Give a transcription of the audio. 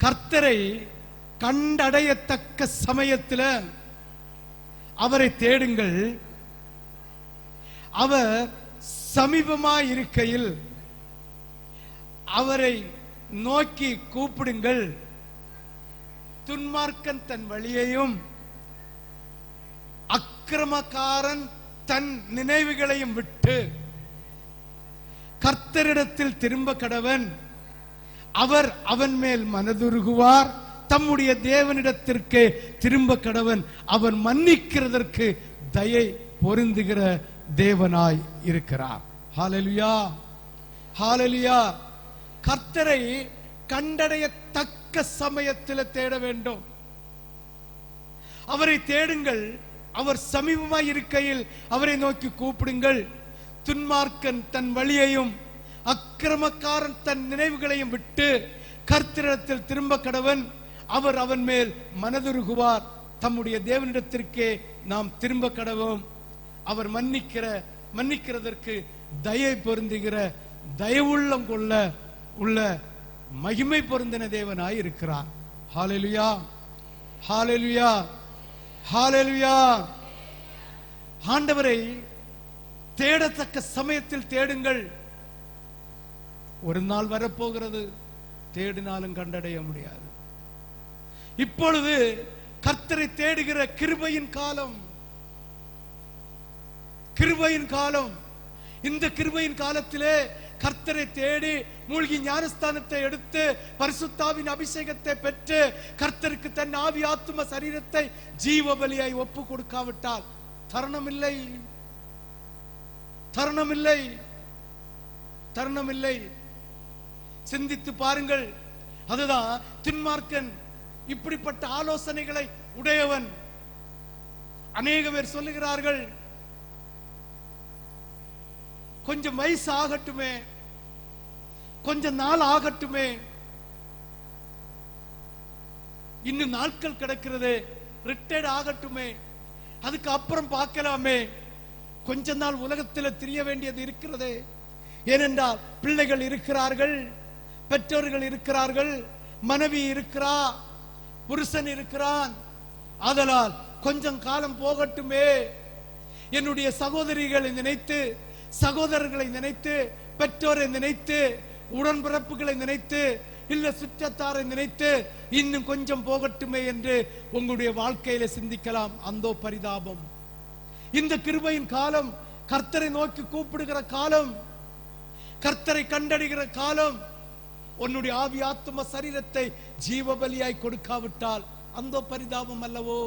கர்த்தரை கண்டடையத்தக்க சமயத்தில் அவரை தேடுங்கள், அவர் சமீபமாய் இருக்கையில் அவரை நோக்கி கூப்பிடுங்கள். துன்மார்க்கன் தன் வழியையும் அக்கிரமக்காரன் தன் நினைவுகளையும் விட்டு கர்த்தரிடத்தில் திரும்ப கடவன். அவர் அவன் மேல் மனதுருகுவார். தம்முடைய தேவனிடத்திற்கு திரும்ப கடவன். அவர் மன்னிக்கிறதற்கு தயை பொருந்துகிற தேவனாய் இருக்கிறார். ஹல்லேலூயா, ஹல்லேலூயா. கர்த்தரை கண்டடையத்தக்க சமயத்தில் தேட வேண்டும். அவரை தேடுங்கள், அவர் சமீபமாய் இருக்கையில் அவரை நோக்கி கூப்பிடுங்கள். துன்மார்க்கன் தன் வழியையும் அக்கிரமக்காரன் தன் நினைவுகளையும் விட்டு கர்த்தரிடத்தில் திரும்ப கடவன். அவர் அவன் மேல் மனதுருகுவார். தம்முடைய தேவனிடத்திற்கே நாம் திரும்ப கடவோம். அவர் மன்னிக்கிறதற்கு தயை பொருந்துகிற தயவுள்ளம் கொள்ள உள்ள மகிமை பொருந்தின தேவனாய் இருக்கிறார். ஹல்லேலூயா, ஹல்லேலூயா, ஹல்லேலூயா. ஆண்டவரை தேடத்தக்க சமயத்தில் தேடுங்கள். ஒரு நாள் வரப்போகிறது, தேடினாலும் கண்டடைய முடியாது. இப்பொழுது கர்த்தரை தேடுகிற கிருபையின் காலம், கிருபையின் காலம். இந்த கிருபையின் காலத்திலே கர்த்தரை தேடி மூழ்கி ஞானஸ்தானத்தை எடுத்து பரிசுத்தாவின் அபிஷேகத்தை பெற்று கர்த்தருக்கு தன் ஆவி ஆத்தும சரீரத்தை ஜீவ பலியாய் ஒப்பு கொடுக்காவிட்டால் தருணமில்லை, தருணமில்லை, தருணமில்லை. சிந்தித்து பாருங்கள். அதுதான் துன்மார்க்கன் இப்படிப்பட்ட ஆலோசனைகளை உடையவன். அநேக பேர் சொல்லுகிறார்கள், கொஞ்சம் வயசு ஆகட்டுமே, கொஞ்சம் நாள் ஆகட்டுமே, இன்னும் நாட்கள் கிடக்கிறது, ரிட்டையர்ட் ஆகட்டுமே, அதுக்கு அப்புறம் பார்க்கலாமே, கொஞ்ச நாள் உலகத்தில் திரிய வேண்டியது இருக்கிறது. ஏனென்றால் பிள்ளைகள் இருக்கிறார்கள், பெற்றோர்கள் இருக்கிறார்கள், மனைவி இருக்கிறா, புருஷன் இருக்கிறான். ஆதலால் கொஞ்சம் காலம் போகட்டுமே. என்னுடைய சகோதரிகளை நினைத்து, சகோதரர்களை நினைத்து, பெற்றோரை நினைத்து, உடன்பிறப்புகளை நினைத்து, இல்ல சுற்றத்தாரை நினைத்து இன்னும் கொஞ்சம் போகட்டுமே என்று உங்களுடைய வாழ்க்கையில சிந்திக்கலாம். அந்தோ பரிதாபம். இந்த கிருபையின் காலம், கர்த்தரை நோக்கி கூப்பிடுகிற காலம், கர்த்தரை கண்டடைகிற காலம். உன்னுடைய ஆவி ஆத்தும சரீரத்தை ஜீவ பலியாய் கொடுக்காவிட்டால் அந்தோ பரிதாபம் அல்லவோ?